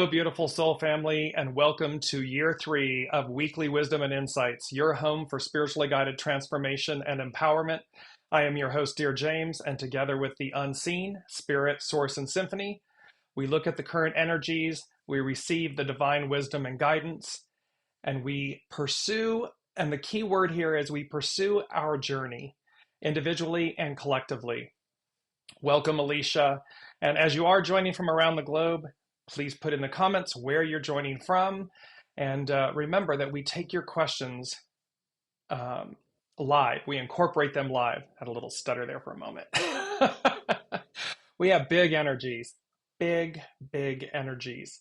beautiful soul family, and welcome to year 3 of Weekly Wisdom and Insights, your home for spiritually guided transformation and empowerment. I am your host, DearJames, and together with the unseen, Spirit, Source, and Symphony, we look at the current energies, we receive the divine wisdom and guidance, and we pursue, and the key word here is we pursue our journey, individually and collectively. Welcome, Alicia. And as you are joining from around the globe, please put in the comments where you're joining from. And remember that we take your questions live. We incorporate them live. Had a little stutter there for a moment. We have big energies, big energies.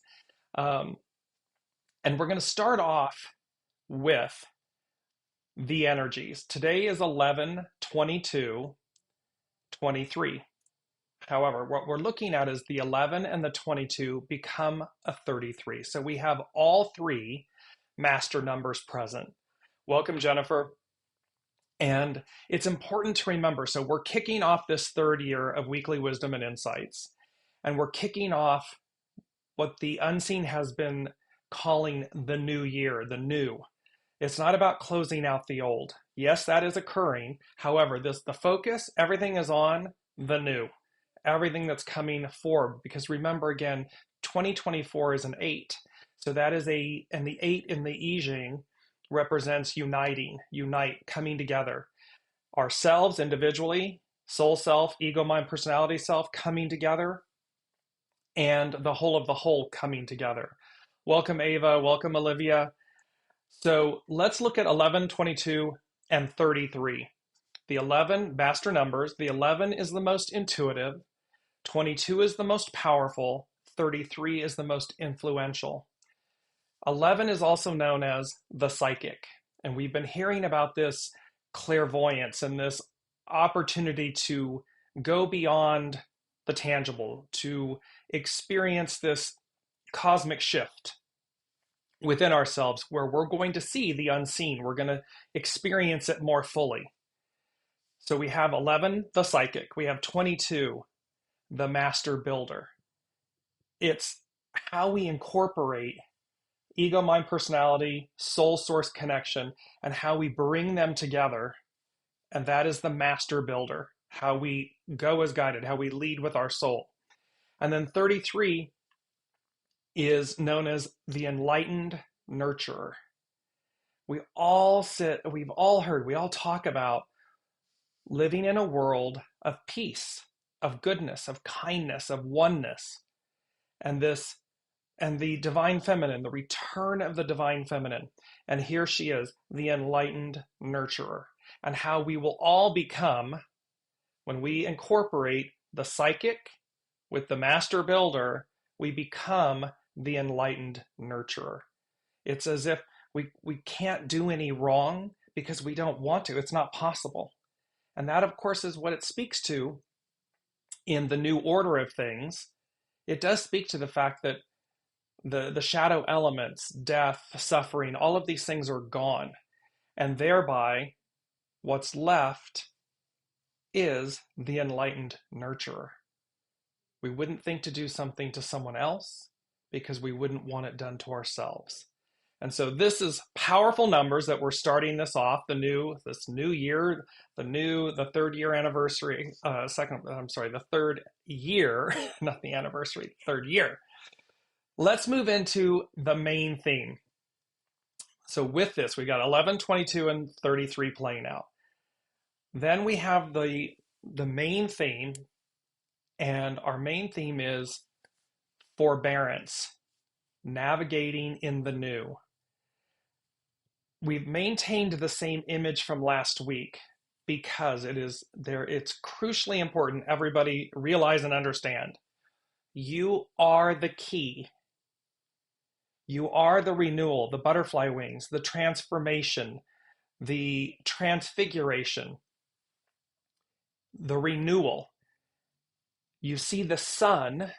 And we're going to start off with the energies. Today is 11/22/23. However, what we're looking at is the 11 and the 22 become a 33. So we have all three master numbers present. Welcome, Jennifer. And it's important to remember, so we're kicking off this third year of Weekly Wisdom and Insights. And we're kicking off what the unseen has been calling the new year, the new. It's not about closing out the old. Yes, that is occurring. However, the focus, everything is on the new. Everything that's coming forward, because remember again, 2024 is an 8. So that is and the 8 in the I Ching represents uniting, unite, coming together. Ourselves individually, soul self, ego, mind, personality self coming together, and the whole of the whole coming together. Welcome, Ava. Welcome, Olivia. So let's look at 11, 22, and 33. The 11, master numbers, the 11 is the most intuitive, 22 is the most powerful, 33 is the most influential. 11 is also known as the psychic, and we've been hearing about this clairvoyance and this opportunity to go beyond the tangible, to experience this cosmic shift within ourselves where we're going to see the unseen, we're going to experience it more fully. So we have 11, the psychic. We have 22, the master builder. It's how we incorporate ego, mind, personality, soul, source connection, and how we bring them together. And that is the master builder, how we go as guided, how we lead with our soul. And then 33 is known as the enlightened nurturer. We've all heard, we all talk about living in a world of peace, of goodness, of kindness, of oneness, and the divine feminine, the return of the divine feminine. And here she is, the enlightened nurturer, and how we will all become, when we incorporate the psychic with the master builder, we become the enlightened nurturer. It's as if we can't do any wrong because we don't want to. It's not possible. And that, of course, is what it speaks to in the new order of things. It does speak to the fact that the shadow elements, death, suffering, all of these things are gone. And thereby, what's left is the enlightened nurturer. We wouldn't think to do something to someone else because we wouldn't want it done to ourselves. And so this is powerful numbers that we're starting this off, this new year, the third year anniversary, the third year, not the anniversary, third year. Let's move into the main theme. So with this, we got 11, 22, and 33 playing out. Then we have the main theme, and our main theme is forbearance, navigating in the new. We've maintained the same image from last week because it's crucially important everybody realize and understand. You are the key. You are the renewal, the butterfly wings, the transformation, the transfiguration, the renewal. You see the sun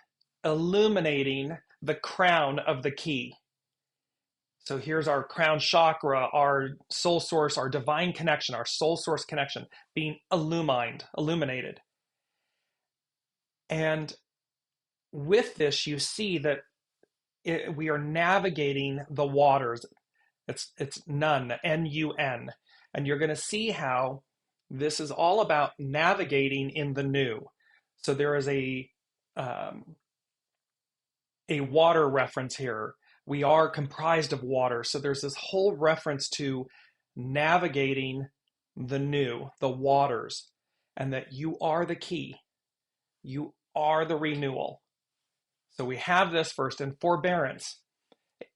illuminating the crown of the key. So here's our crown chakra, our soul source, our divine connection, our soul source connection being illuminated. And with this, you see that we are navigating the waters. It's none, N-U-N. And you're going to see how this is all about navigating in the new. So there is a water reference here. We are comprised of water. So there's this whole reference to navigating the new, the waters, and that you are the key. You are the renewal. So we have this first, and forbearance,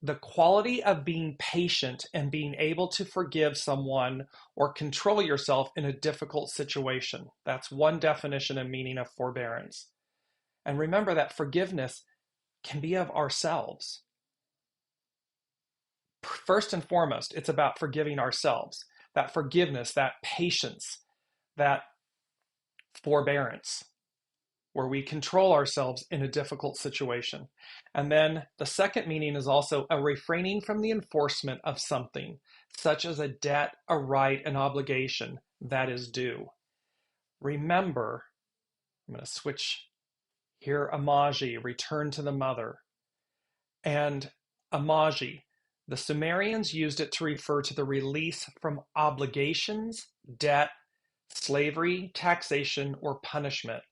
the quality of being patient and being able to forgive someone or control yourself in a difficult situation. That's one definition and meaning of forbearance. And remember that forgiveness can be of ourselves. First and foremost, it's about forgiving ourselves. That forgiveness, that patience, that forbearance, where we control ourselves in a difficult situation. And then the second meaning is also a refraining from the enforcement of something, such as a debt, a right, an obligation that is due. Remember, I'm going to switch here, Amaji, return to the mother. And Amaji, the Sumerians used it to refer to the release from obligations, debt, slavery, taxation, or punishment.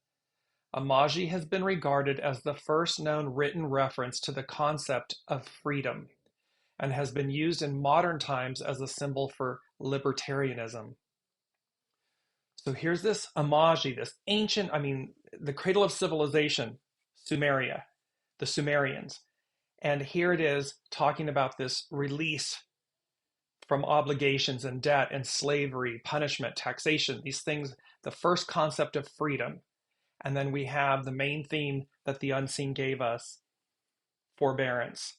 Amaji has been regarded as the first known written reference to the concept of freedom and has been used in modern times as a symbol for libertarianism. So here's this Amaji, this ancient, the cradle of civilization, Sumeria, the Sumerians. And here it is talking about this release from obligations and debt and slavery, punishment, taxation, these things, the first concept of freedom. And then we have the main theme that the unseen gave us, forbearance,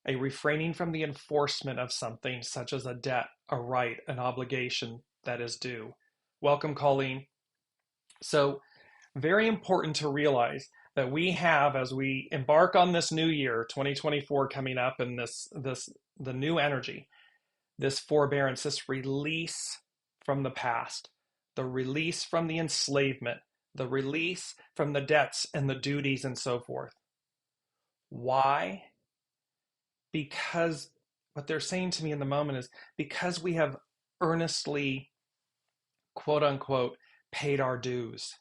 a refraining from the enforcement of something such as a debt, a right, an obligation that is due. Welcome, Colleen. So very important to realize that we have, as we embark on this new year, 2024 coming up, and the new energy, this forbearance, this release from the past, the release from the enslavement, the release from the debts and the duties and so forth. Why? Because what they're saying to me in the moment is because we have earnestly, quote unquote, paid our dues.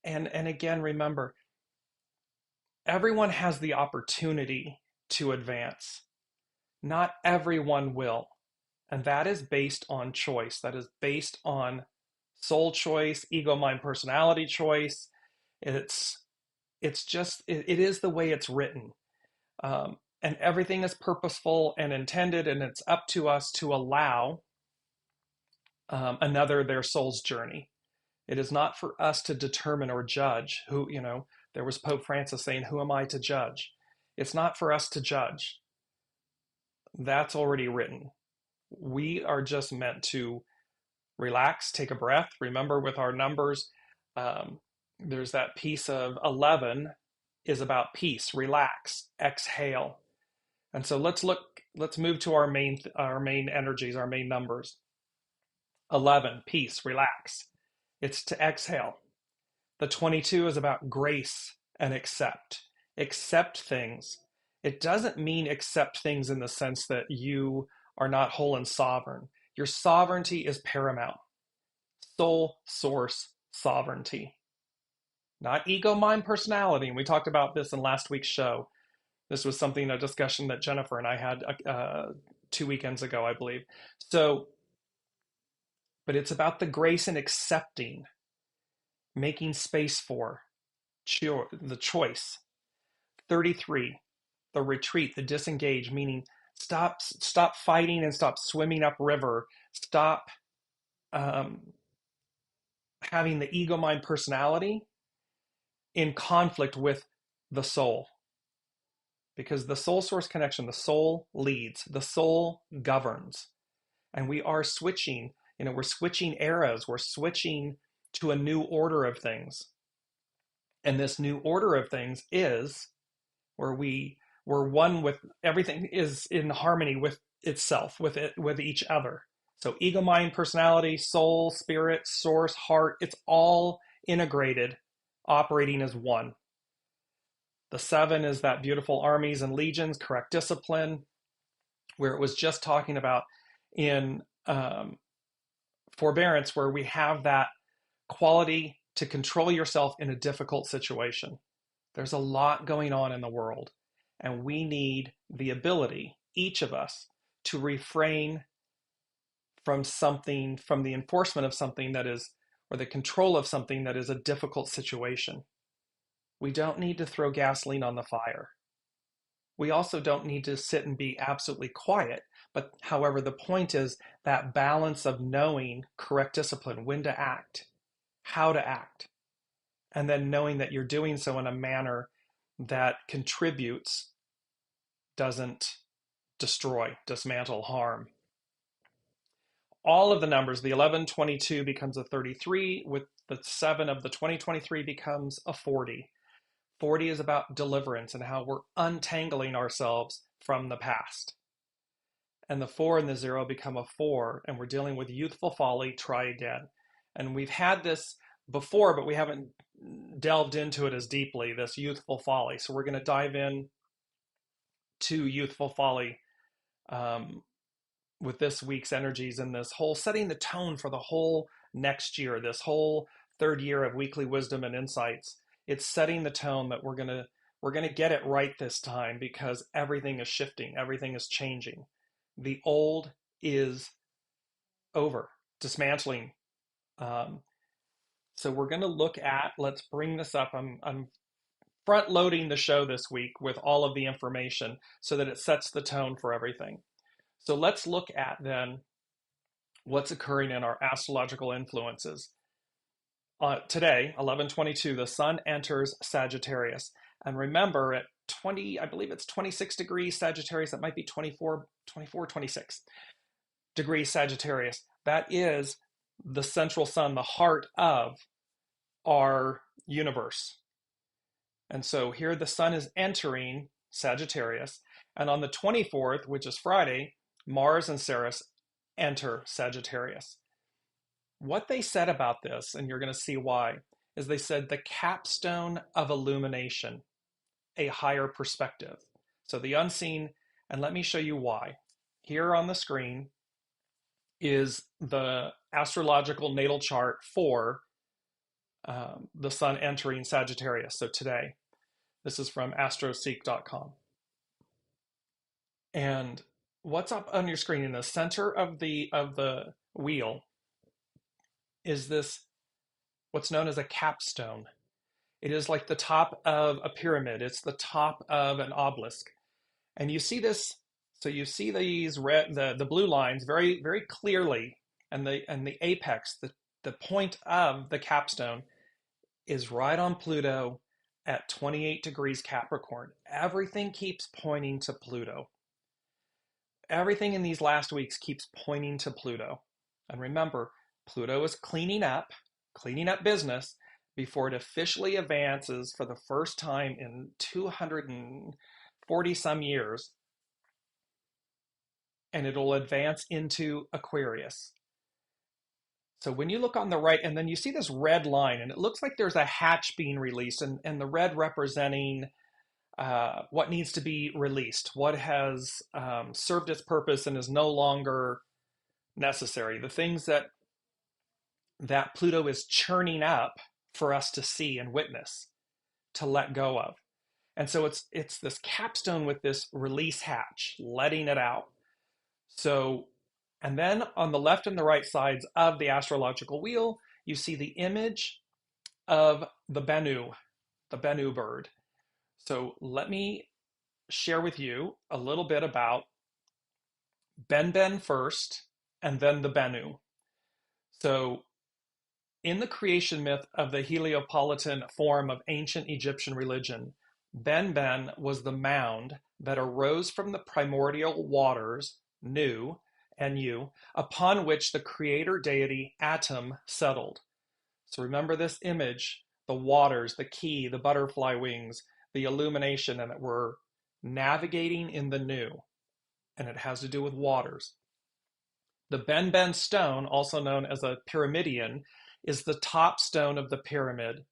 And again, remember, everyone has the opportunity to advance. Not everyone will. And that is based on choice. That is based on soul choice, ego, mind, personality choice. It is the way it's written. And everything is purposeful and intended, and it's up to us to allow another their soul's journey. It is not for us to determine or judge who, there was Pope Francis saying, who am I to judge? It's not for us to judge. That's already written. We are just meant to relax, take a breath. Remember, with our numbers, there's that piece of 11 is about peace, relax, exhale. And so let's move to our main energies, our main numbers. 11, peace, relax. It's to exhale. The 22 is about grace and accept. Accept things. It doesn't mean accept things in the sense that you are not whole and sovereign. Your sovereignty is paramount. Soul source sovereignty. Not ego, mind, personality. And we talked about this in last week's show. This was a discussion that Jennifer and I had 2 weekends ago, I believe. But it's about the grace and accepting, making space for the choice. 33, the retreat, the disengage, meaning stop fighting and stop swimming upriver. Stop having the ego, mind, personality in conflict with the soul. Because the soul source connection, the soul leads, the soul governs. And we are switching, we're switching eras, we're switching to a new order of things. And this new order of things is where we're one with everything, is in harmony with itself, with each other. So ego, mind, personality, soul, spirit, source, heart, it's all integrated, operating as one. The 7 is that beautiful armies and legions, correct discipline, where it was just talking about in forbearance, where we have that quality to control yourself in a difficult situation. There's a lot going on in the world, and we need the ability, each of us, to refrain from something, from the enforcement of something that is, or the control of something that is a difficult situation. We don't need to throw gasoline on the fire. We also don't need to sit and be absolutely quiet. But however, the point is that balance of knowing correct discipline, when to act, how to act, and then knowing that you're doing so in a manner that contributes, doesn't destroy, dismantle, harm. All of the numbers, the 1122 becomes a 33, with the 7 of the 2023 becomes a 40. 40 is about deliverance and how we're untangling ourselves from the past. And the 4 and the 0 become a 4, and we're dealing with youthful folly, try again. And we've had this before, but we haven't delved into it as deeply, this youthful folly. So we're going to dive in to youthful folly with this week's energies and this whole setting the tone for the whole next year, this whole third year of weekly wisdom and insights. It's setting the tone that we're gonna get it right this time, because everything is shifting, everything is changing. The old is over, dismantling. So we're going to look at, let's bring this up. I'm front loading the show this week with all of the information so that it sets the tone for everything. So let's look at then what's occurring in our astrological influences. Today, 1122, the sun enters Sagittarius. And remember, at 20, I believe it's 26 degrees Sagittarius, it might be 24, 26 degrees Sagittarius. That is the central sun, the heart of our universe. And so here the sun is entering Sagittarius. And on the 24th, which is Friday, Mars and Ceres enter Sagittarius. What they said about this, and you're going to see why, is they said the capstone of illumination, a higher perspective. So the unseen, and let me show you why. Here on the screen is the astrological natal chart for the sun entering Sagittarius. So today, this is from astroseek.com. And what's up on your screen in the center of the wheel is this, what's known as a capstone. It is like the top of a pyramid. It's the top of an obelisk. And you see this, so you see these red, the blue lines very, very clearly, and the apex, the point of the capstone is right on Pluto at 28 degrees Capricorn. Everything keeps pointing to Pluto. Everything in these last weeks keeps pointing to Pluto. And remember, Pluto is cleaning up business before it officially advances for the first time in 240 some years. And it'll advance into Aquarius. So when you look on the right, and then you see this red line, and it looks like there's a hatch being released, and the red representing what needs to be released, what has served its purpose and is no longer necessary, the things that Pluto is churning up for us to see and witness, to let go of. And so it's this capstone with this release hatch, letting it out. So, and then on the left and the right sides of the astrological wheel, you see the image of the BENNU bird. So let me share with you a little bit about BENBEN first, and then the BENNU. So in the creation myth of the Heliopolitan form of ancient Egyptian religion, BENBEN was the mound that arose from the primordial waters, NU, upon which the creator deity Atum settled. So remember this image, the waters, the key, the butterfly wings, the illumination, and that we're navigating in the NU, and it has to do with waters. The BENBEN stone, also known as a pyramidion, is the top stone of the pyramid.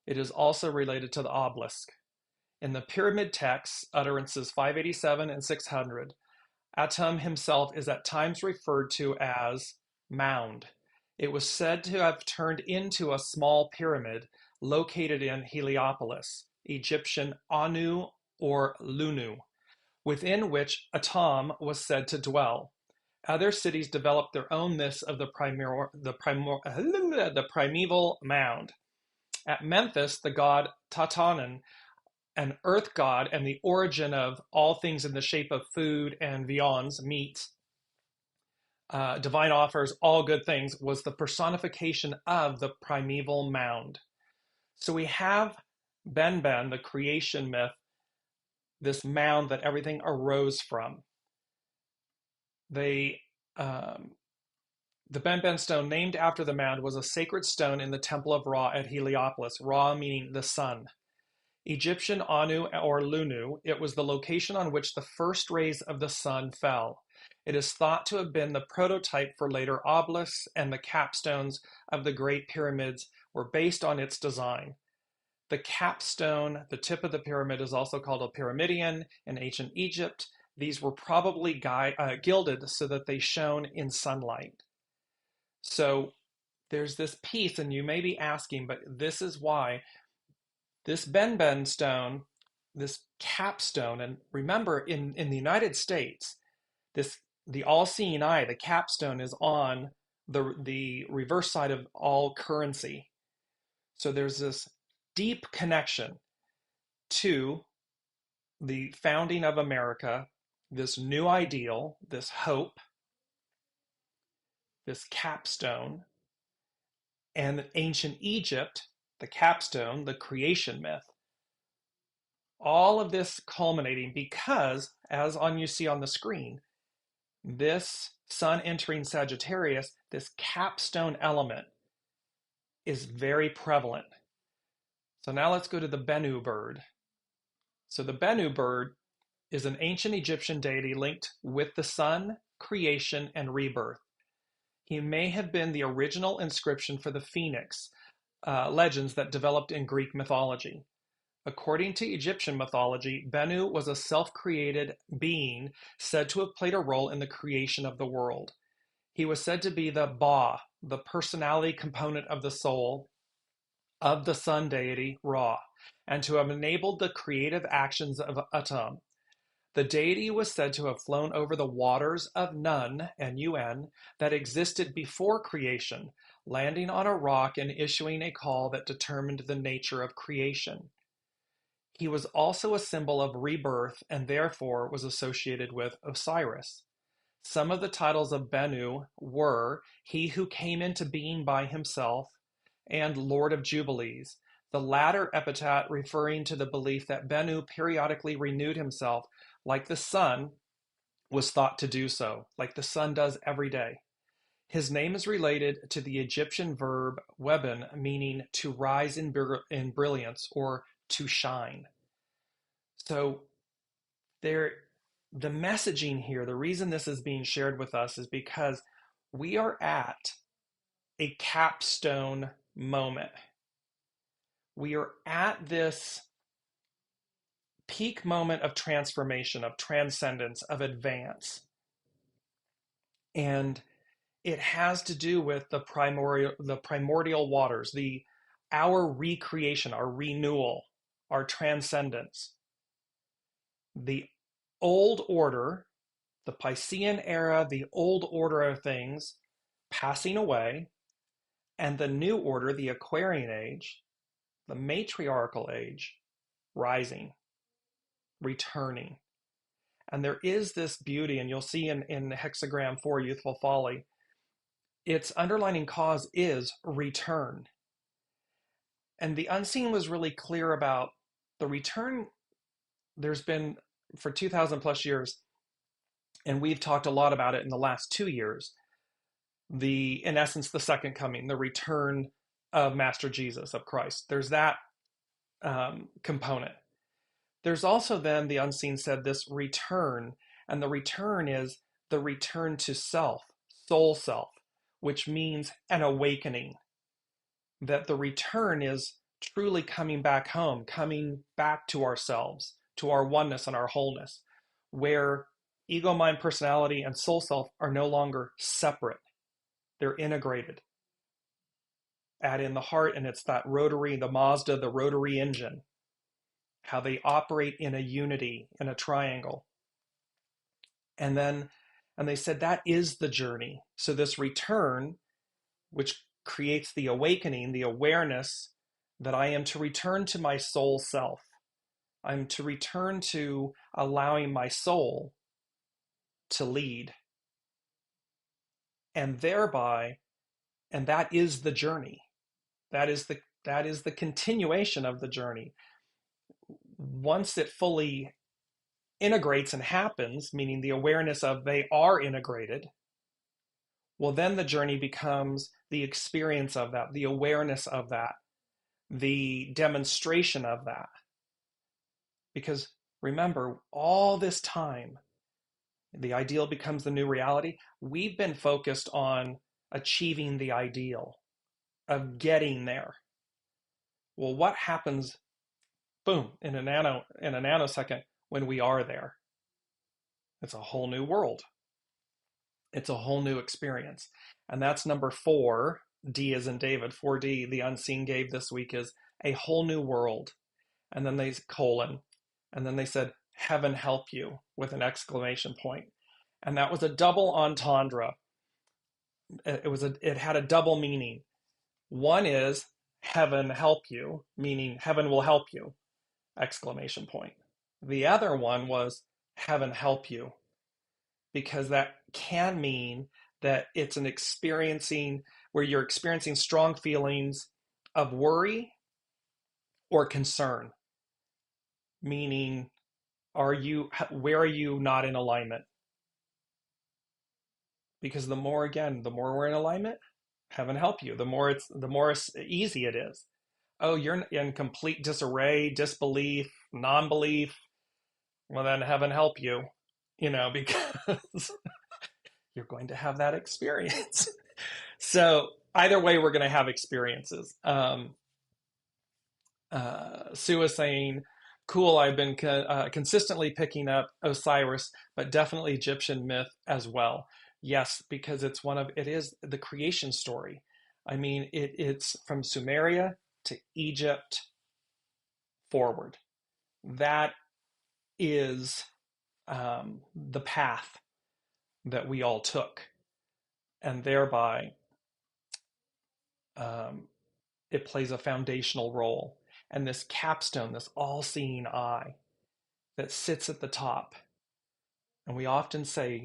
It is also related to the obelisk. In the pyramid texts, utterances 587 and 600, Atum himself is at times referred to as mound. It was said to have turned into a small pyramid located in Heliopolis, Egyptian Anu or Lunu, within which Atum was said to dwell. Other cities developed their own myths of the primeval mound. At Memphis, the god Tatanen, an earth god and the origin of all things in the shape of food and viands, meat, divine offers, all good things, was the personification of the primeval mound. So we have BENBEN, the creation myth, this mound that everything arose from. The BENBEN stone, named after the mound, was a sacred stone in the temple of Ra at Heliopolis, Ra meaning the sun. Egyptian Anu or Lunu, it was the location on which the first rays of the sun fell. It is thought to have been the prototype for later obelisks, and the capstones of the Great Pyramids were based on its design. The capstone, the tip of the pyramid, is also called a pyramidion in ancient Egypt. These were probably gilded so that they shone in sunlight. So there's this piece, and you may be asking, but this is why this BENBEN stone, this capstone, and remember in the United States, the all-seeing eye, the capstone is on the reverse side of all currency. So there's this deep connection to the founding of America, this new ideal, this hope, this capstone, and ancient Egypt, the capstone, the creation myth. All of this culminating because, as you see on the screen, this sun entering Sagittarius, this capstone element is very prevalent. So now let's go to the BENNU bird. So the BENNU bird is an ancient Egyptian deity linked with the sun, creation, and rebirth. He may have been the original inscription for the phoenix legends that developed in Greek mythology. According to Egyptian mythology, BENNU was a self-created being said to have played a role in the creation of the world. He was said to be the Ba, the personality component of the soul of the sun deity Ra, and to have enabled the creative actions of Atum. The deity was said to have flown over the waters of Nun, N-U-N, that existed before creation, landing on a rock and issuing a call that determined the nature of creation. He was also a symbol of rebirth and therefore was associated with Osiris. Some of the titles of BENNU were He Who Came Into Being by Himself and Lord of Jubilees, the latter epithet referring to the belief that BENNU periodically renewed himself like the sun was thought to do so, like the sun does every day. His name is related to the Egyptian verb weben, meaning to rise in brilliance or to shine. So the messaging here, the reason this is being shared with us is because we are at a capstone moment. We are at this peak moment of transformation, of transcendence, of advance. And it has to do with the primordial waters, our recreation, our renewal, our transcendence. The old order, the Piscean era, the old order of things passing away, and the new order, the Aquarian age, the matriarchal age, rising, returning. And there is this beauty, and you'll see in hexagram 4, Youthful Folly, its underlining cause is return. And the unseen was really clear about the return. There's been, for 2,000 plus years, and we've talked a lot about it in the last 2 years, in essence, the second coming, the return of Master Jesus, of Christ. There's that component. There's also then, the unseen said, this return, and the return is the return to self, soul self, which means an awakening. That the return is truly coming back home, coming back to ourselves, to our oneness and our wholeness, where ego, mind, personality, and soul self are no longer separate. They're integrated. Add in the heart, and it's that rotary, the Mazda, the rotary engine, how they operate in a unity, in a triangle. And they said that is the journey. So this return, which creates the awakening, the awareness that I am to return to my soul self. I'm to return to allowing my soul to lead. And thereby, and that is the journey. That is the continuation of the journey. Once it fully integrates and happens, meaning the awareness of they are integrated, well, then the journey becomes the experience of that, the awareness of that, the demonstration of that. Because remember, all this time, the ideal becomes the new reality. We've been focused on achieving the ideal, of getting there. Well, what happens, boom, in a nanosecond when we are there? It's a whole new world. It's a whole new experience. And that's number 4, D as in David, 4D, the unseen gave this week is a whole new world. And then they colon, and then they said, heaven help you, with an exclamation point. And that was a double entendre. It had a double meaning. One is heaven help you, meaning heaven will help you, exclamation point. The other one was heaven help you, because that can mean that it's an experiencing where you're experiencing strong feelings of worry or concern, meaning where are you not in alignment? Because the more we're in alignment, heaven help you, the more easy it is. Oh, you're in complete disarray, disbelief, non-belief. Well, then heaven help you, because you're going to have that experience. So either way, we're going to have experiences. Sue is saying, cool, I've been consistently picking up Osiris, but definitely Egyptian myth as well. Yes, because it is the creation story. I mean, it's from Sumeria to Egypt forward. That is the path that we all took. And thereby, it plays a foundational role. And this capstone, this all-seeing eye that sits at the top. And we often say,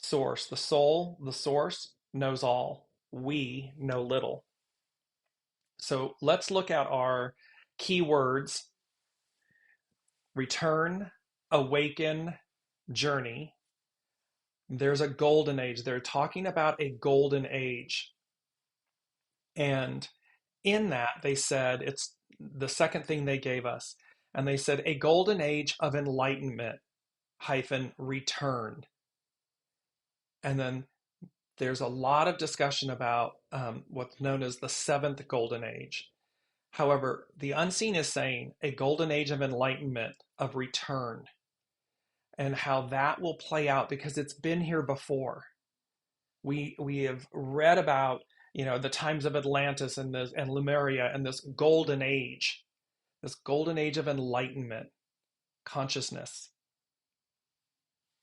source, the soul, the source knows all. We know little. So let's look at our keywords: return, awaken, journey. There's a golden age. They're talking about a golden age. And in that, they said, it's the second thing they gave us. And they said, a golden age of enlightenment hyphen return. And then there's a lot of discussion about what's known as the 7th golden age. However, the unseen is saying a golden age of enlightenment, of return, and how that will play out because it's been here before. We have read about the times of Atlantis and Lemuria and this golden age of enlightenment, consciousness.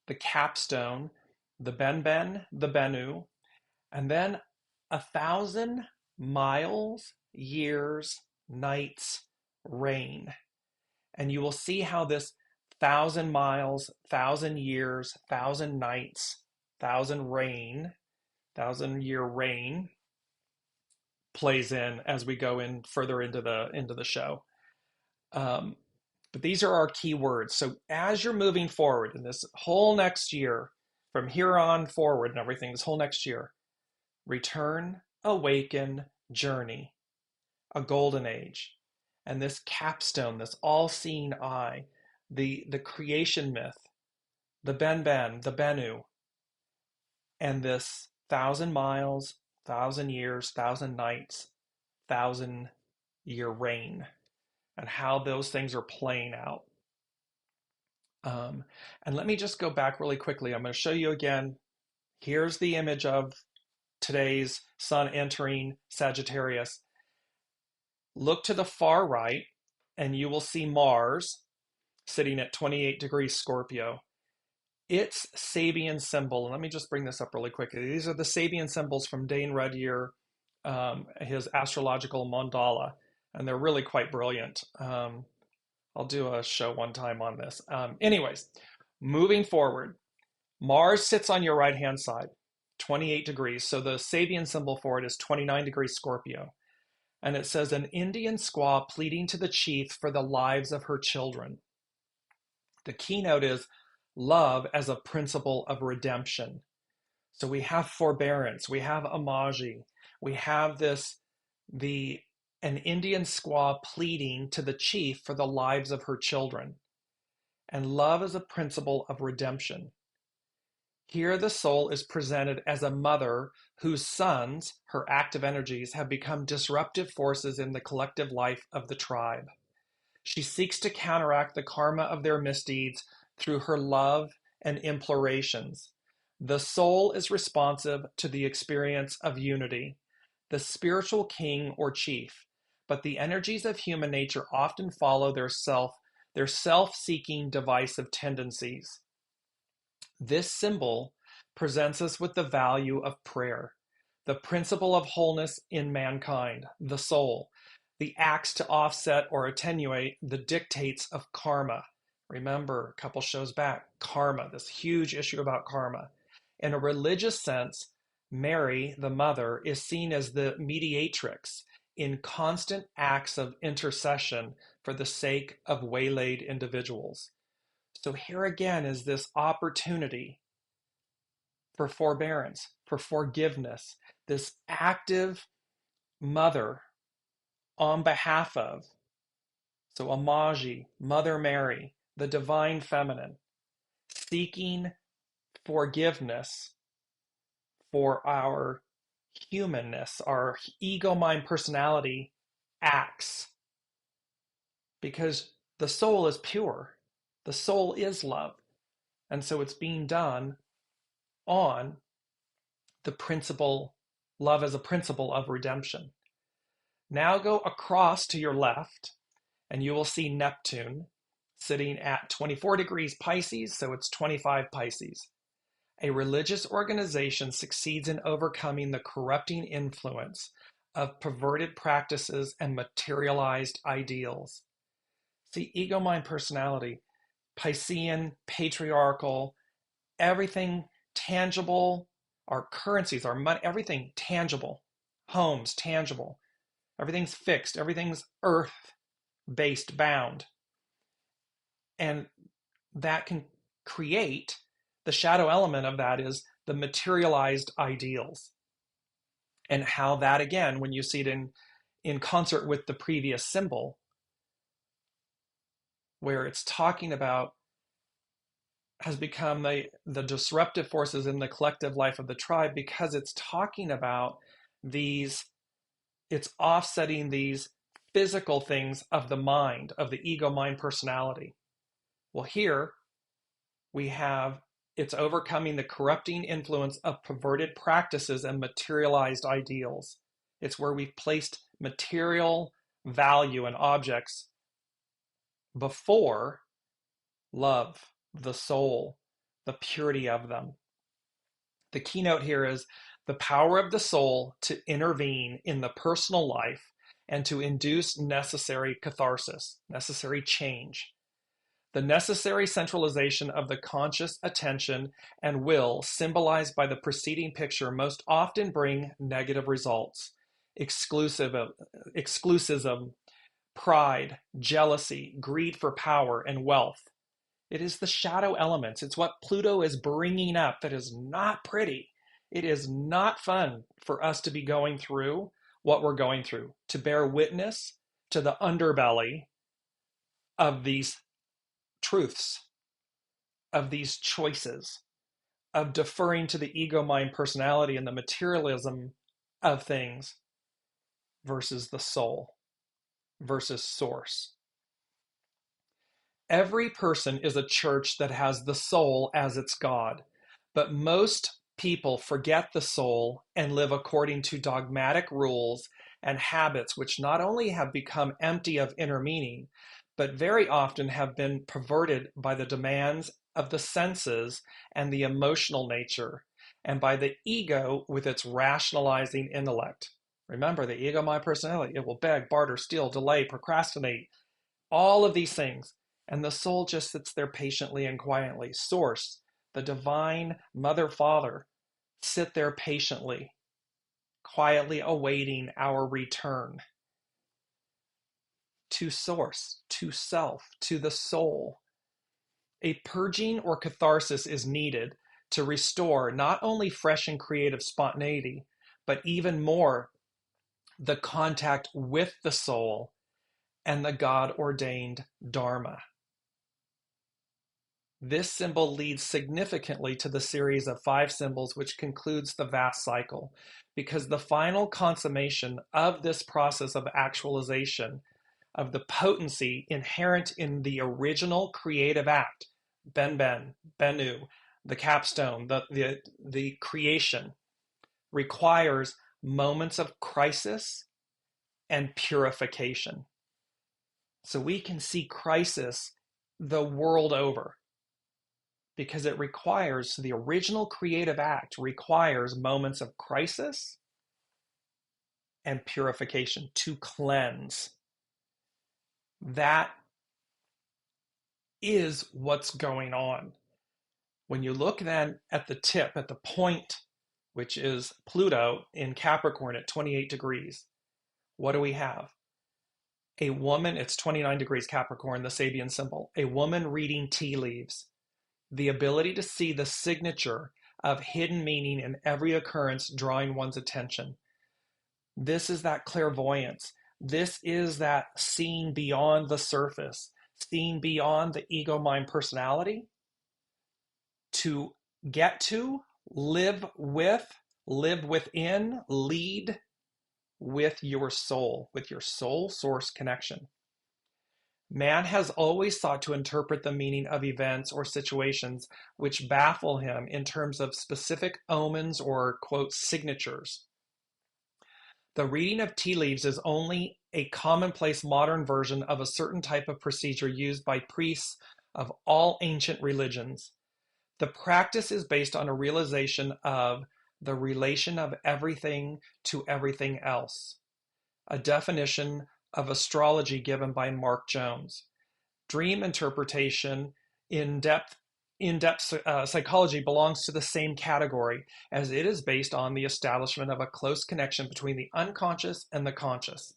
The capstone, the BENBEN, the BENNU, and then 1,000 miles, years, nights, reign. And you will see how this 1,000 miles, 1,000 years, 1,000 nights, 1,000 reign, 1,000-year reign plays in as we go in further into the show. But these are our key words. So as you're moving forward in this whole next year, from here on forward and everything, this whole next year, return, awaken, journey, a golden age. And this capstone, this all-seeing eye, the creation myth, the BENBEN, the BENNU, and this 1,000 miles, 1,000 years, 1,000 nights, 1,000 your reign, and how those things are playing out. And let me just go back really quickly. I'm going to show you again. Here's the image of today's sun entering Sagittarius. Look to the far right, and you will see Mars sitting at 28 degrees Scorpio. Its Sabian symbol, and let me just bring this up really quickly. These are the Sabian symbols from Dane Rudhyar, his astrological mandala, and they're really quite brilliant. I'll do a show one time on this. Anyways, moving forward, Mars sits on your right-hand side, 28 degrees. So the Sabian symbol for it is 29 degrees Scorpio. And it says, an Indian squaw pleading to the chief for the lives of her children. The keynote is love as a principle of redemption. So we have forbearance, we have amaji, we have an Indian squaw pleading to the chief for the lives of her children. And love is a principle of redemption. Here the soul is presented as a mother whose sons, her active energies, have become disruptive forces in the collective life of the tribe. She seeks to counteract the karma of their misdeeds through her love and implorations. The soul is responsive to the experience of unity, the spiritual king or chief, but the energies of human nature often follow their self-seeking divisive tendencies. This symbol presents us with the value of prayer, the principle of wholeness in mankind, the soul, the acts to offset or attenuate the dictates of karma. Remember, a couple shows back, karma, this huge issue about karma. In a religious sense, Mary, the mother, is seen as the mediatrix in constant acts of intercession for the sake of waylaid individuals. So here again is this opportunity for forbearance, for forgiveness, this active mother on behalf of, so Amaji, Mother Mary, the divine feminine, seeking forgiveness for our humanness, our ego, mind, personality acts, because the soul is pure. The soul is love. And so it's being done on the principle, love as a principle of redemption. Now go across to your left, and you will see Neptune sitting at 24 degrees Pisces, so it's 25 Pisces. A religious organization succeeds in overcoming the corrupting influence of perverted practices and materialized ideals. See, ego, mind, personality, Piscean, patriarchal, everything tangible, our currencies, our money, everything tangible, homes, tangible, everything's fixed, everything's earth-based, bound. And that can create, the shadow element of that is the materialized ideals. And how that, again, when you see it in concert with the previous symbol, where it's talking about, has become the disruptive forces in the collective life of the tribe, because it's talking about it's offsetting these physical things of the mind, of the ego, mind, personality. Well, here we have, it's overcoming the corrupting influence of perverted practices and materialized ideals. It's where we've placed material value in objects before love, the soul, the purity of them. The keynote here is the power of the soul to intervene in the personal life and to induce necessary catharsis, necessary change. The necessary centralization of the conscious attention and will symbolized by the preceding picture most often bring negative results. Exclusivism, pride, jealousy, greed for power and wealth. It is the shadow elements. It's what Pluto is bringing up that is not pretty. It is not fun for us to be going through what we're going through, to bear witness to the underbelly of these truths, of these choices, of deferring to the ego, mind, personality, and the materialism of things versus the soul. versus source. Every person is a church that has the soul as its God, but most people forget the soul and live according to dogmatic rules and habits which not only have become empty of inner meaning, but very often have been perverted by the demands of the senses and the emotional nature, and by the ego with its rationalizing intellect. Remember, the ego, my personality, it will beg, barter, steal, delay, procrastinate, all of these things. And the soul just sits there patiently and quietly. Source, the divine mother, father, sit there patiently, quietly awaiting our return to source, to self, to the soul. A purging or catharsis is needed to restore not only fresh and creative spontaneity, but even more the contact with the soul and the God-ordained Dharma. This symbol leads significantly to the series of 5 symbols which concludes the vast cycle, because the final consummation of this process of actualization of the potency inherent in the original creative act, BENBEN, BENNU, the capstone, the creation, requires moments of crisis and purification. So we can see crisis the world over, because it requires, the original creative act requires moments of crisis and purification to cleanse. That is what's going on. When you look then at the tip, at the point, which is Pluto in Capricorn at 28 degrees, what do we have? A woman, it's 29 degrees Capricorn, the Sabian symbol, a woman reading tea leaves. The ability to see the signature of hidden meaning in every occurrence drawing one's attention. This is that clairvoyance. This is that seeing beyond the surface, seeing beyond the ego, mind, personality, to get to, live with, live within, lead with your soul source connection. Man has always sought to interpret the meaning of events or situations which baffle him in terms of specific omens or, quote, signatures. The reading of tea leaves is only a commonplace modern version of a certain type of procedure used by priests of all ancient religions. The practice is based on a realization of the relation of everything to everything else, a definition of astrology given by Mark Jones. Dream interpretation, in-depth psychology belongs to the same category, as it is based on the establishment of a close connection between the unconscious and the conscious.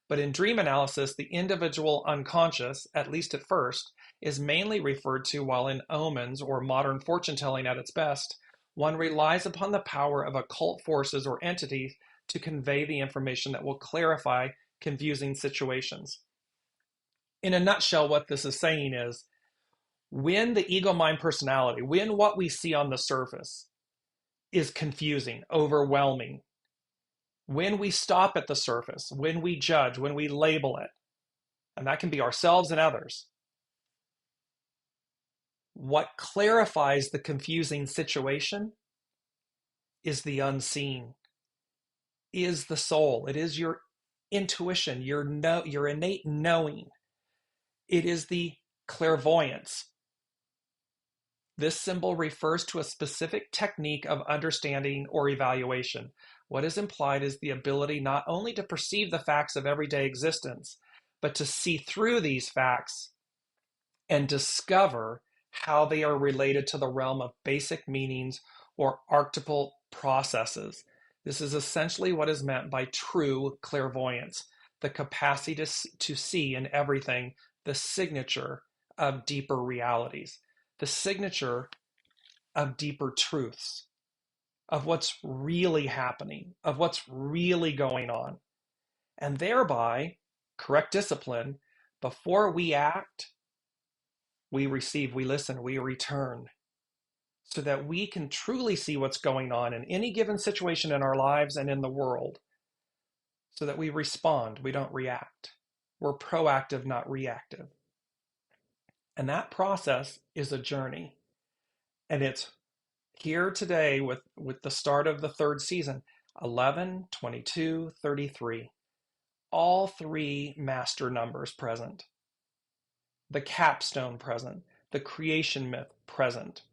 But in dream analysis, the individual unconscious, at least at first, is mainly referred to, while in omens or modern fortune telling at its best, one relies upon the power of occult forces or entities to convey the information that will clarify confusing situations. In a nutshell, what this is saying is, when the ego, mind, personality, when what we see on the surface is confusing, overwhelming, when we stop at the surface, when we judge, when we label it, and that can be ourselves and others, what clarifies the confusing situation is the unseen, is the soul. It is your intuition, your innate knowing. It is the clairvoyance. This symbol refers to a specific technique of understanding or evaluation. What is implied is the ability not only to perceive the facts of everyday existence, but to see through these facts and discover how they are related to the realm of basic meanings or archetypal processes. This is essentially what is meant by true clairvoyance, the capacity to see in everything the signature of deeper realities, the signature of deeper truths, of what's really happening, of what's really going on. And thereby, correct discipline, before we act, we receive, we listen, we return, so that we can truly see what's going on in any given situation in our lives and in the world, so that we respond, we don't react. We're proactive, not reactive. And that process is a journey. And it's here today with the start of the third season, 11, 22, 33. All three master numbers present. The capstone present. The creation myth present.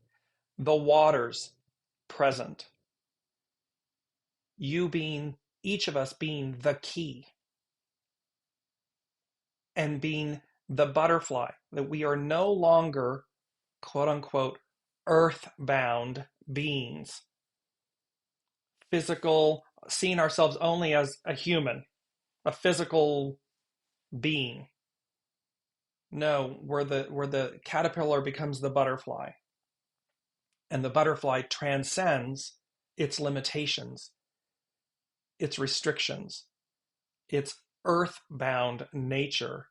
The waters present. You being, each of us being the key and being the butterfly, that we are no longer, quote unquote, earthbound beings, physical, seeing ourselves only as a human, a physical being. No, where the caterpillar becomes the butterfly, and the butterfly transcends its limitations, its restrictions, its earthbound nature,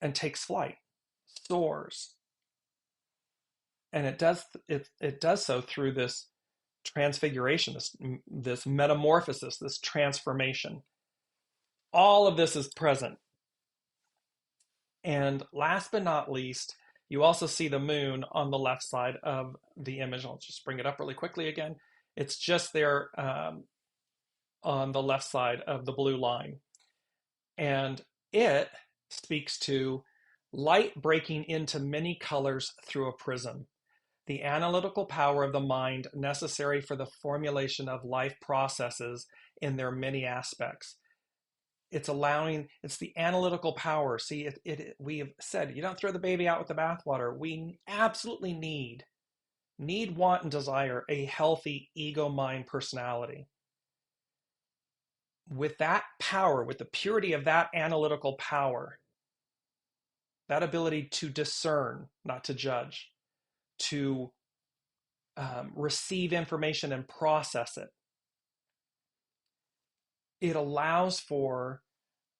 and takes flight, soars. And it does so through this transfiguration, this metamorphosis, this transformation. All of this is present. And last but not least, you also see the moon on the left side of the image. I'll just bring it up really quickly again. It's just there on the left side of the blue line. And it speaks to light breaking into many colors through a prism, the analytical power of the mind necessary for the formulation of life processes in their many aspects. It's the analytical power. See, we have said, you don't throw the baby out with the bathwater. We absolutely need, want, and desire a healthy ego mind personality. With that power, with the purity of that analytical power, that ability to discern, not to judge, to receive information and process it, it allows for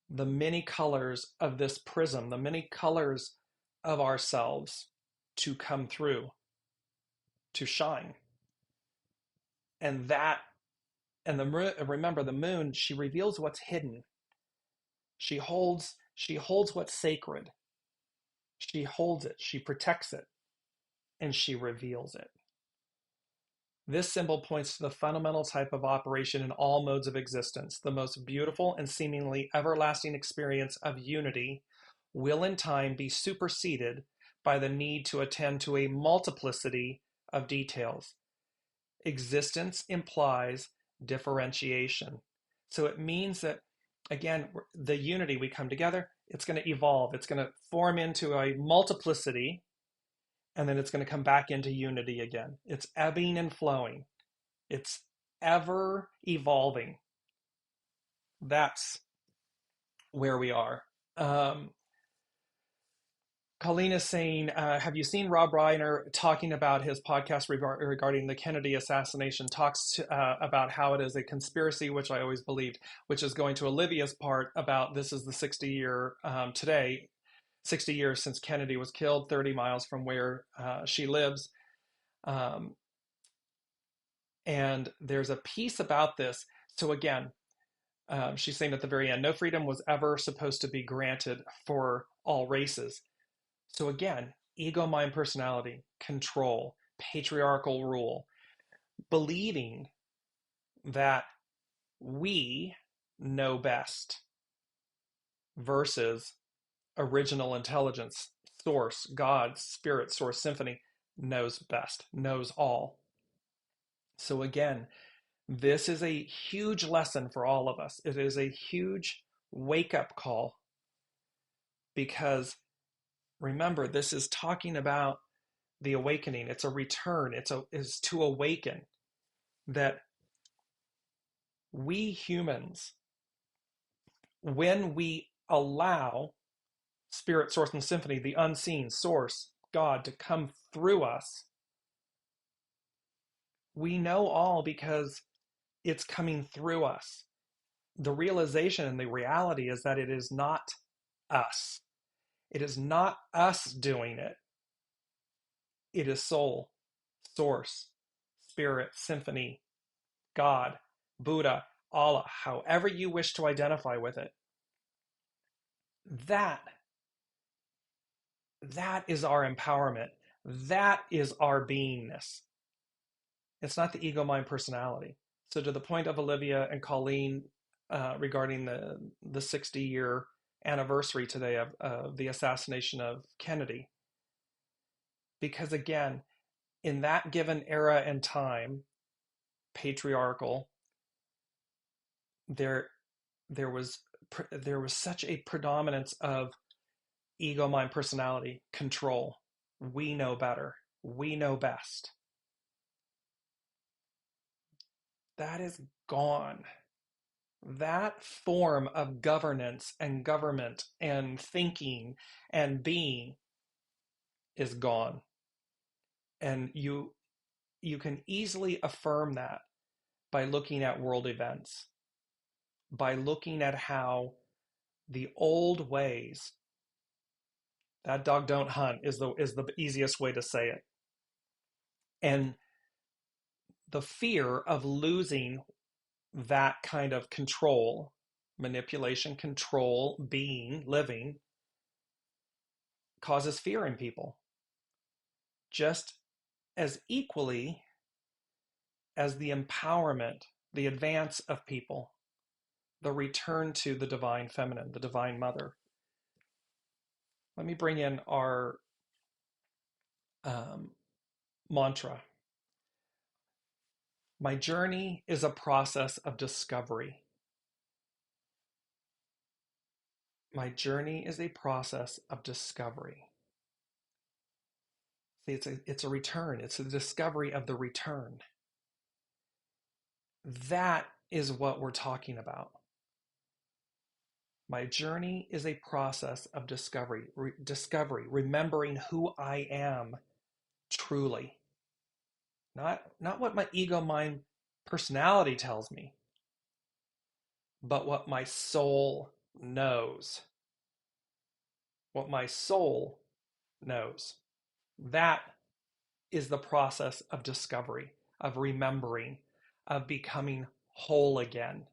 the many colors of this prism, the many colors of ourselves to come through, to shine. And remember, the moon, she reveals what's hidden. She holds what's sacred. She holds it, she protects it, and she reveals it. This symbol points to the fundamental type of operation in all modes of existence. The most beautiful and seemingly everlasting experience of unity will in time be superseded by the need to attend to a multiplicity of details. Existence implies differentiation. So it means that, again, the unity, we come together, it's going to evolve. It's going to form into a multiplicity, and then it's going to come back into unity again. It's ebbing and flowing. It's ever evolving. That's where we are. Colleen is saying, have you seen Rob Reiner talking about his podcast regarding the Kennedy assassination? Talks about how it is a conspiracy, which I always believed, which is going to Olivia's part about this is the 60-year today, 60 years since Kennedy was killed, 30 miles from where she lives. And there's a piece about this. So again, she's saying at the very end, no freedom was ever supposed to be granted for all races. So again, ego, mind, personality, control, patriarchal rule, believing that we know best versus original intelligence, source, God, spirit, source, symphony, knows best, knows all. So again, this is a huge lesson for all of us. It is a huge wake-up call because remember, this is talking about the awakening. It's a return. It's to awaken that we humans, when we allow spirit, source, and symphony, the unseen source, God, to come through us, we know all because it's coming through us. The realization and the reality is that it is not us. It is not us doing it. It is soul, source, spirit, symphony, God, Buddha, Allah, however you wish to identify with it. That that is our empowerment. That is our beingness. It's not the ego mind personality. So to the point of Olivia and Colleen regarding the 60-year anniversary today of the assassination of Kennedy, because again, in that given era and time, patriarchal, there there was there was such a predominance of ego mind personality control. We know better. We know best. That is gone. That form of governance and government and thinking and being is gone. And you can easily affirm that by looking at world events, by looking at how the old ways, that dog don't hunt is the easiest way to say it. And the fear of losing that kind of control, manipulation, control, being, living, causes fear in people. Just as equally as the empowerment, the advance of people, the return to the divine feminine, the divine mother. Let me bring in our mantra. My journey is a process of discovery. My journey is a process of discovery. See, it's a return. It's a discovery of the return. That is what we're talking about. My journey is a process of discovery, remembering who I am truly. Not what my ego mind personality tells me, but what my soul knows. What my soul knows. That is the process of discovery, of remembering, of becoming whole again.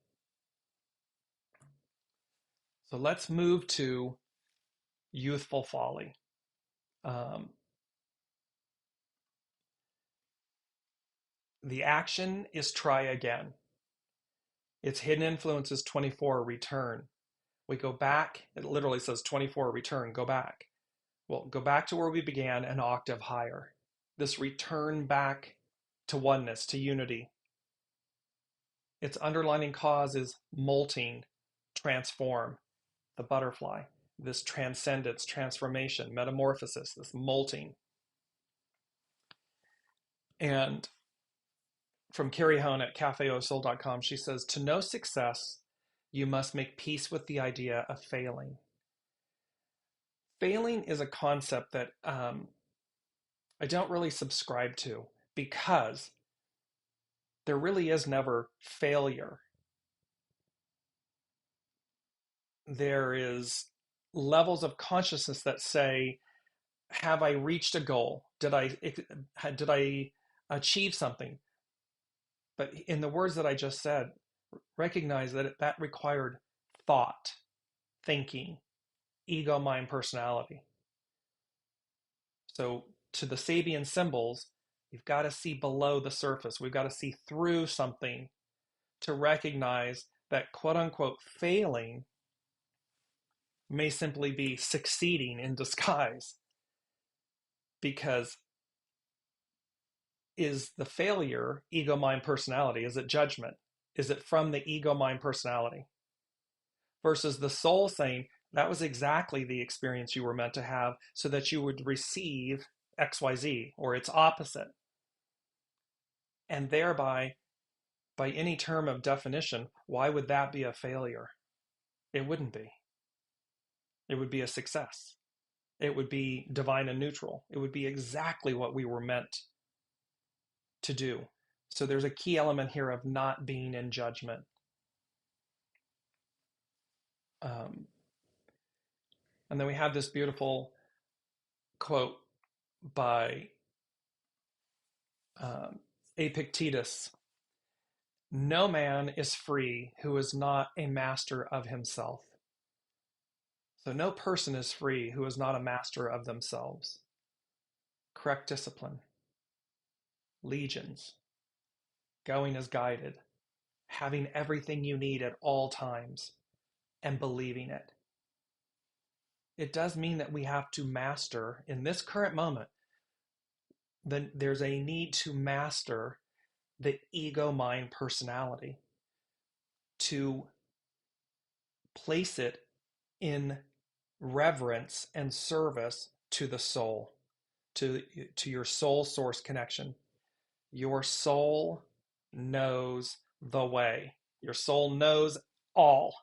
So let's move to youthful folly. The action is try again. Its hidden influence is 24, return. We go back, it literally says 24, return, go back. Well, go back to where we began, an octave higher. This return back to oneness, to unity. Its underlining cause is molting, transform, the butterfly. This transcendence, transformation, metamorphosis, this molting. And from Carrie Hone at cafeausoul.com, she says, to know success, you must make peace with the idea of failing. Failing is a concept that I don't really subscribe to, because there really is never failure. There is levels of consciousness that say, have I reached a goal? Did I achieve something? But in the words that I just said, recognize that that required thought, thinking, ego, mind, personality. So to the Sabian symbols, we've got to see below the surface. We've got to see through something to recognize that quote unquote failing may simply be succeeding in disguise. Because is the failure ego, mind, personality? Is it judgment? Is it from the ego, mind, personality? Versus the soul saying, that was exactly the experience you were meant to have so that you would receive XYZ or its opposite. And thereby, by any term of definition, why would that be a failure? It wouldn't be. It would be a success. It would be divine and neutral. It would be exactly what we were meant to do. So there's a key element here of not being in judgment. And then we have this beautiful quote by Epictetus. No man is free who is not a master of himself. So no person is free who is not a master of themselves. Correct discipline, legions, going as guided, having everything you need at all times, and believing it. It does mean that we have to master, in this current moment, then there's a need to master the ego mind personality, to place it in reverence and service to the soul, to your soul source connection. Your soul knows the way. Your soul knows all.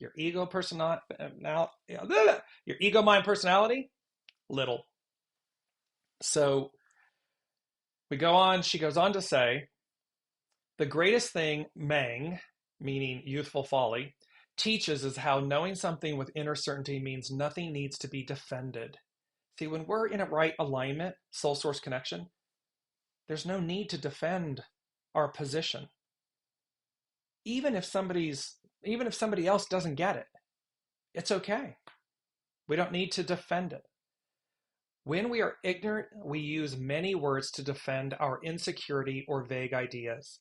Your ego personality, your ego mind personality, little. So we go on. She goes on to say, the greatest thing Meng, meaning youthful folly, teaches is how knowing something with inner certainty means nothing needs to be defended. See, when we're in a right alignment, soul source connection, there's no need to defend our position. Even if somebody else doesn't get it, it's okay. We don't need to defend it. When we are ignorant, we use many words to defend our insecurity or vague ideas.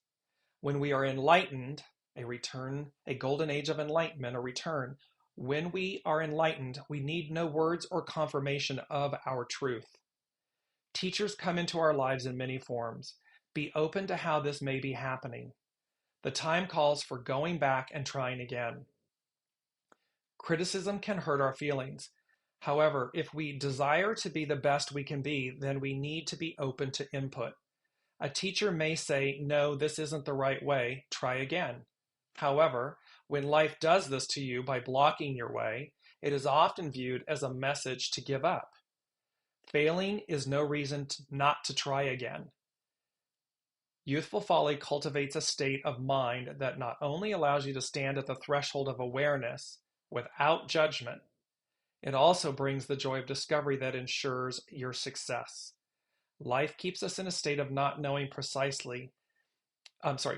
When we are enlightened, a return, a golden age of enlightenment, a return, when we are enlightened, we need no words or confirmation of our truth. Teachers come into our lives in many forms. Be open to how this may be happening. The time calls for going back and trying again. Criticism can hurt our feelings. However, if we desire to be the best we can be, then we need to be open to input. A teacher may say, no, this isn't the right way, try again. However, when life does this to you by blocking your way, it is often viewed as a message to give up. Failing is no reason not to try again. Youthful folly cultivates a state of mind that not only allows you to stand at the threshold of awareness without judgment, it also brings the joy of discovery that ensures your success. Life keeps us in a state of not knowing precisely.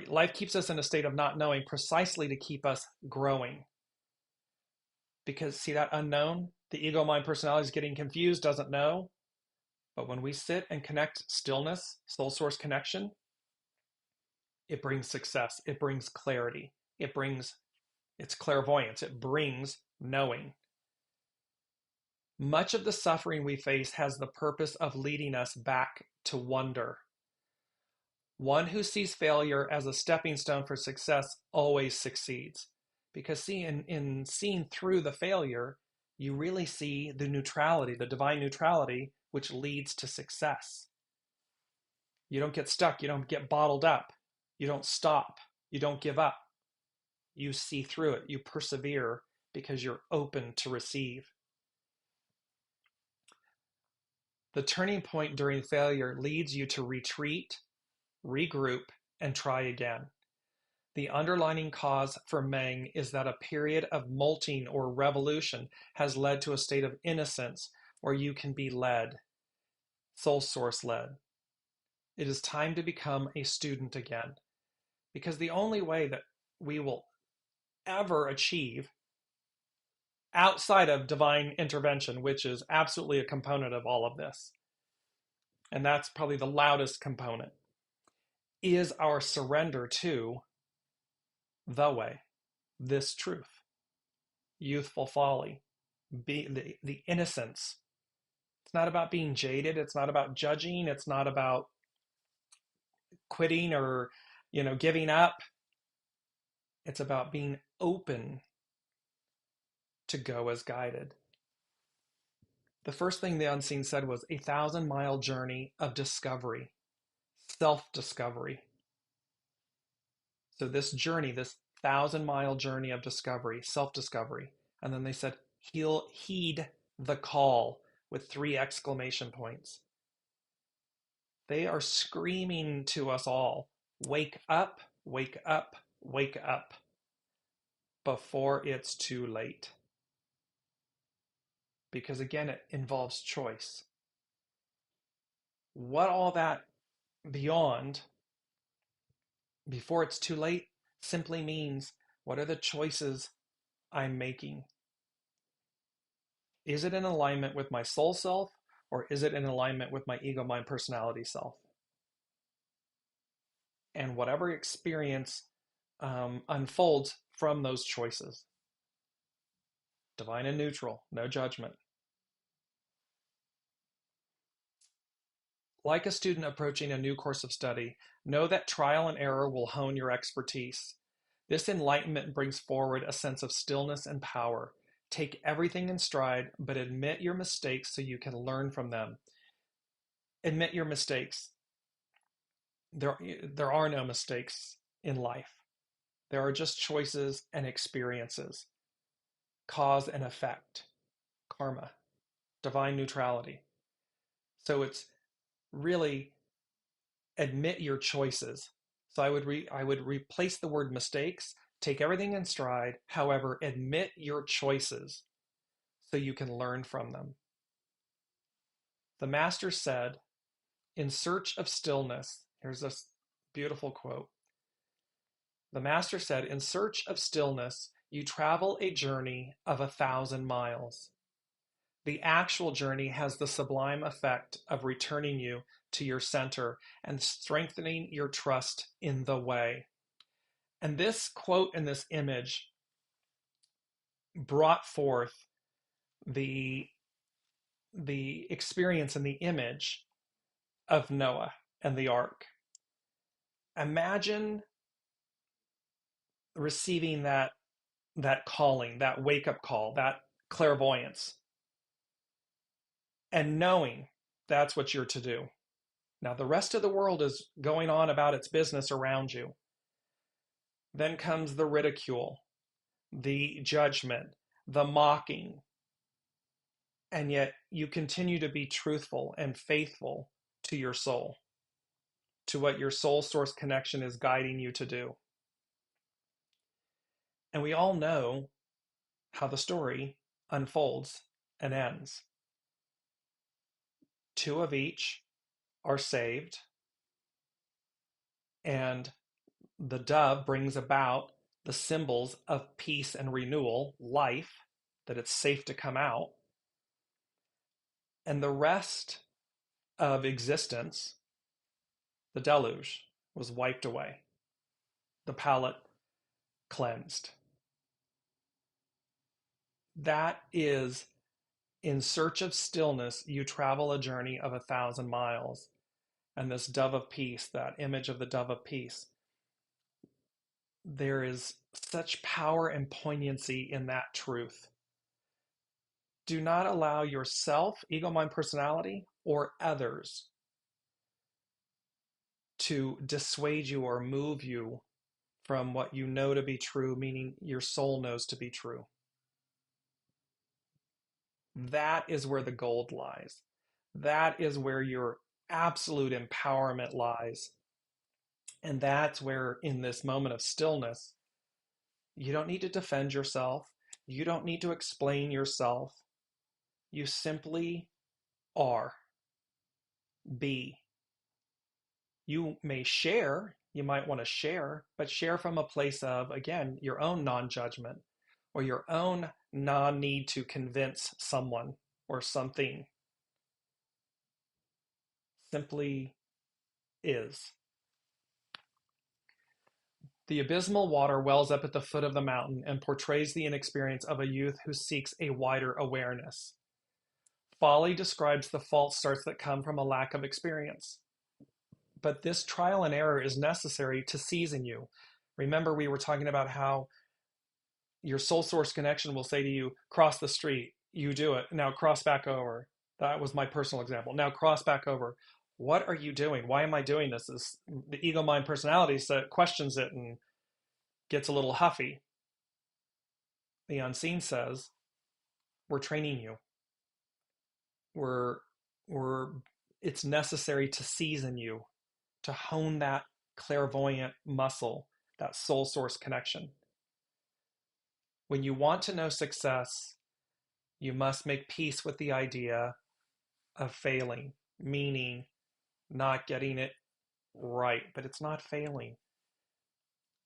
Life keeps us in a state of not knowing precisely to keep us growing. Because see that unknown? The ego mind personality is getting confused, doesn't know. But when we sit and connect stillness, soul source connection, it brings success. It brings clarity. It's clairvoyance. It brings knowing. Much of the suffering we face has the purpose of leading us back to wonder. One who sees failure as a stepping stone for success always succeeds. Because see, in seeing through the failure, you really see the neutrality, the divine neutrality, which leads to success. You don't get stuck. You don't get bottled up. You don't stop. You don't give up. You see through it. You persevere because you're open to receive. The turning point during failure leads you to retreat, regroup, and try again. The underlying cause for Meng is that a period of molting or revolution has led to a state of innocence where you can be led, soul source led. It is time to become a student again, because the only way that we will ever achieve outside of divine intervention, which is absolutely a component of all of this, and that's probably the loudest component, is our surrender to the way, this truth, youthful folly, the innocence. It's not about being jaded. It's not about judging. It's not about quitting or, giving up. It's about being open to go as guided. The first thing the unseen said was 1,000-mile journey of discovery, self-discovery. So this journey, this 1,000-mile journey of discovery, self-discovery. And then they said, heed the call with 3 exclamation points. They are screaming to us all, wake up, wake up, wake up, before it's too late. Because again, it involves choice. What all that beyond, before it's too late, simply means, what are the choices I'm making? Is it in alignment with my soul self, or is it in alignment with my ego mind personality self? And whatever experience unfolds from those choices. Divine and neutral, no judgment. Like a student approaching a new course of study, know that trial and error will hone your expertise. This enlightenment brings forward a sense of stillness and power. Take everything in stride, but admit your mistakes so you can learn from them. Admit your mistakes. There are no mistakes in life. There are just choices and experiences, cause and effect, karma, divine neutrality. So it's really admit your choices. So I would replace the word mistakes, take everything in stride, however, admit your choices so you can learn from them. The master said, in search of stillness, here's this beautiful quote. The master said, in search of stillness, you travel a journey of 1,000 miles. The actual journey has the sublime effect of returning you to your center and strengthening your trust in the way. And this quote and this image brought forth the experience and the image of Noah and the ark. Imagine receiving that calling, that wake-up call, that clairvoyance, and knowing that's what you're to do. Now, the rest of the world is going on about its business around you. Then comes the ridicule, the judgment, the mocking. And yet you continue to be truthful and faithful to your soul, to what your soul source connection is guiding you to do. And we all know how the story unfolds and ends. Two of each are saved, and the dove brings about the symbols of peace and renewal, life, that it's safe to come out. And the rest of existence, the deluge, was wiped away. The palate cleansed. That is, in search of stillness, you travel a journey of 1,000 miles. And this dove of peace, that image of the dove of peace, there is such power and poignancy in that truth. Do not allow yourself, ego, mind, personality, or others to dissuade you or move you from what you know to be true, meaning your soul knows to be true. That is where the gold lies. That is where your absolute empowerment lies. And that's where, in this moment of stillness, you don't need to defend yourself. You don't need to explain yourself. You simply are. Be. You may share, you might want to share, but share from a place of, again, your own non-judgment or your own non-need to convince someone or something. Simply is. The abysmal water wells up at the foot of the mountain and portrays the inexperience of a youth who seeks a wider awareness. Folly describes the false starts that come from a lack of experience. But this trial and error is necessary to season you. Remember, we were talking about how your soul source connection will say to you, cross the street, you do it, now cross back over. That was my personal example. Now cross back over. What are you doing? Why am I doing this? The ego mind personality questions it and gets a little huffy. The unseen says, we're training you. We're it's necessary to season you, to hone that clairvoyant muscle, that soul source connection. When you want to know success, you must make peace with the idea of failing, meaning not getting it right, but it's not failing.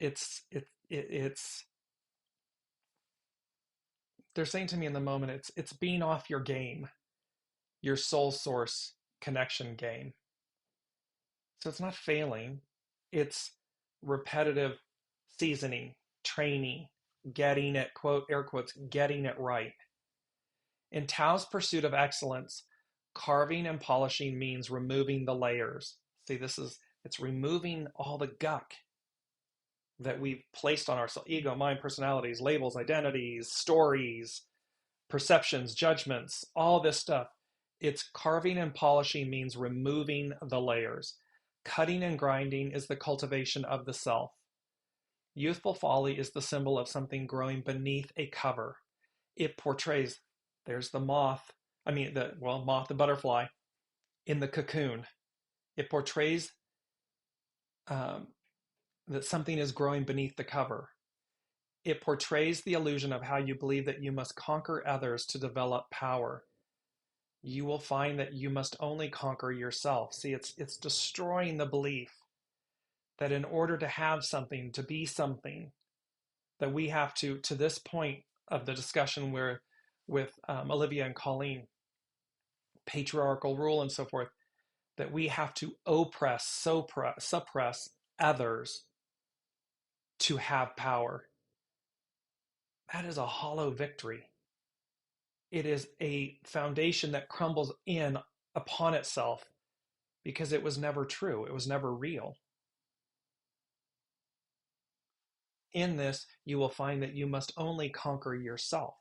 It's they're saying to me in the moment, it's being off your game, your soul source connection game. So it's not failing, it's repetitive seasoning, training, getting it, quote, air quotes, getting it right. In Tao's pursuit of excellence, carving and polishing means removing the layers. See, it's removing all the gunk that we've placed on ourselves: ego, mind, personalities, labels, identities, stories, perceptions, judgments, all this stuff. It's carving and polishing means removing the layers. Cutting and grinding is the cultivation of the self. Youthful folly is the symbol of something growing beneath a cover. It portrays, there's the moth, moth, the butterfly in the cocoon. It portrays that something is growing beneath the cover. It portrays the illusion of how you believe that you must conquer others to develop power. You will find that you must only conquer yourself. See, it's destroying the belief that in order to have something, to be something, that we have to this point of the discussion where with Olivia and Colleen, patriarchal rule and so forth, that we have to oppress, suppress others to have power. That is a hollow victory. It is a foundation that crumbles in upon itself because it was never true. It was never real. In this, you will find that you must only conquer yourself.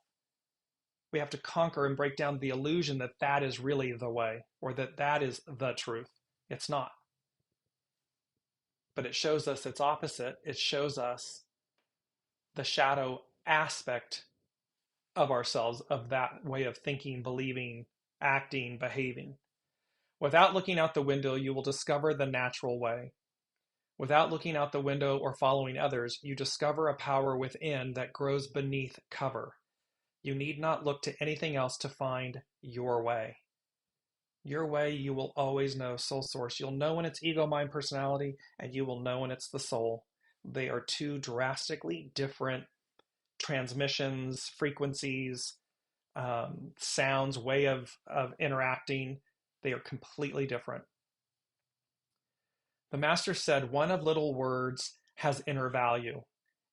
We have to conquer and break down the illusion that that is really the way, or that that is the truth. It's not. But it shows us its opposite. It shows us the shadow aspect of ourselves, of that way of thinking, believing, acting, behaving. Without looking out the window, you will discover the natural way. Without looking out the window or following others, you discover a power within that grows beneath cover. You need not look to anything else to find your way. Your way, you will always know, soul source. You'll know when it's ego, mind, personality, and you will know when it's the soul. They are two drastically different transmissions, frequencies, sounds, way of interacting. They are completely different. The master said, one of little words has inner value.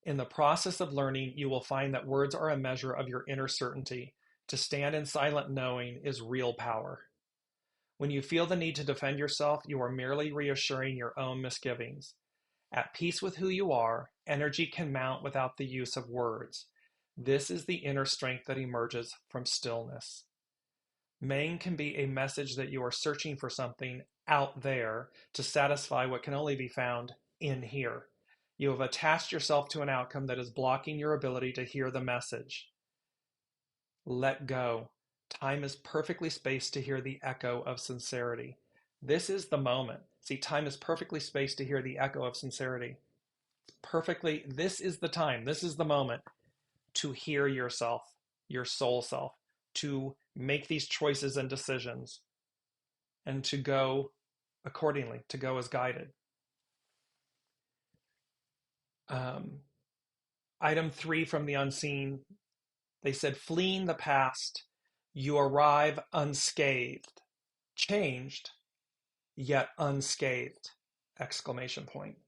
In the process of learning, you will find that words are a measure of your inner certainty. To stand in silent knowing is real power. When you feel the need to defend yourself, you are merely reassuring your own misgivings. At peace with who you are, energy can mount without the use of words. This is the inner strength that emerges from stillness. Main can be a message that you are searching for something out there to satisfy what can only be found in here. You have attached yourself to an outcome that is blocking your ability to hear the message. Let go. Time is perfectly spaced to hear the echo of sincerity. This is the moment. See, time is perfectly spaced to hear the echo of sincerity. Perfectly, this is the time, this is the moment to hear yourself, your soul self, to make these choices and decisions, and to go accordingly, to go as guided. Item 3 from the unseen, they said, fleeing the past, you arrive unscathed, changed, yet unscathed, exclamation point.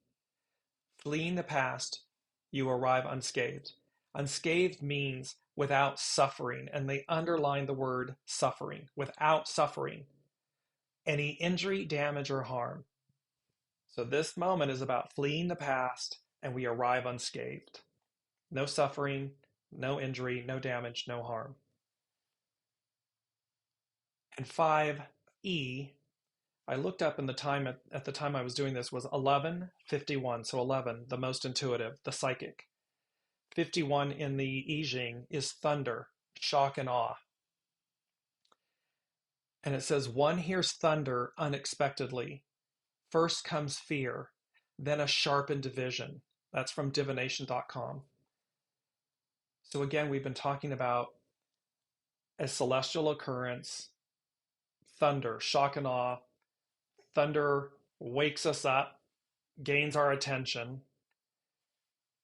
Fleeing the past, you arrive unscathed. Unscathed means without suffering, and they underline the word suffering, without suffering, any injury, damage, or harm. So this moment is about fleeing the past, and we arrive unscathed. No suffering, no injury, no damage, no harm. And 5E, I looked up in the time at the time I was doing this was 11:51. So 11, the most intuitive, the psychic. 51 in the I Ching is thunder, shock and awe. And it says, one hears thunder unexpectedly. First comes fear, then a sharpened vision. That's from divination.com. So again, we've been talking about a celestial occurrence, thunder, shock and awe. Thunder wakes us up, gains our attention.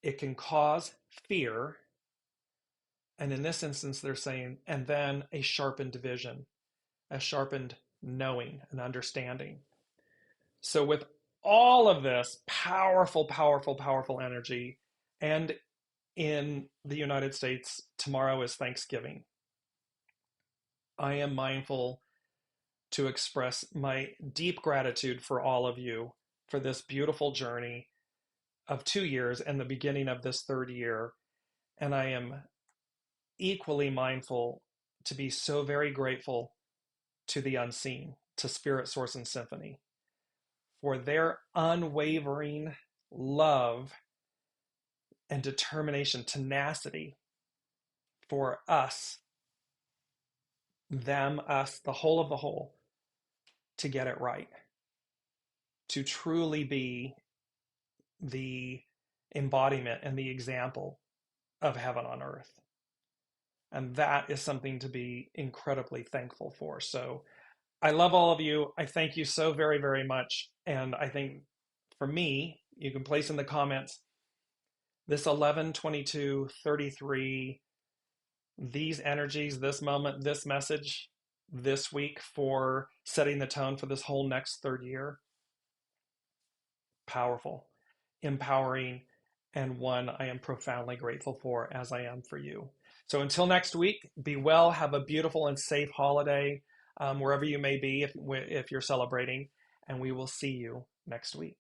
It can cause fear. And in this instance, they're saying, and then a sharpened vision, a sharpened knowing and understanding. So with all of this powerful, powerful, powerful energy, and in the United States, tomorrow is Thanksgiving. I am mindful to express my deep gratitude for all of you for this beautiful journey of 2 years and the beginning of this third year. And I am equally mindful to be so very grateful to the unseen, to Spirit, Source, and Symphony for their unwavering love and determination, tenacity for us, them, us, the whole of the whole, to get it right, to truly be the embodiment and the example of heaven on earth. And that is something to be incredibly thankful for. So I love all of you. I thank you so very, very much. And I think for me, you can place in the comments this 11, 22, 33, these energies, this moment, this message, this week for setting the tone for this whole next third year. Powerful, empowering, and one I am profoundly grateful for, as I am for you. So until next week, be well, have a beautiful and safe holiday, wherever you may be if you're celebrating, and we will see you next week.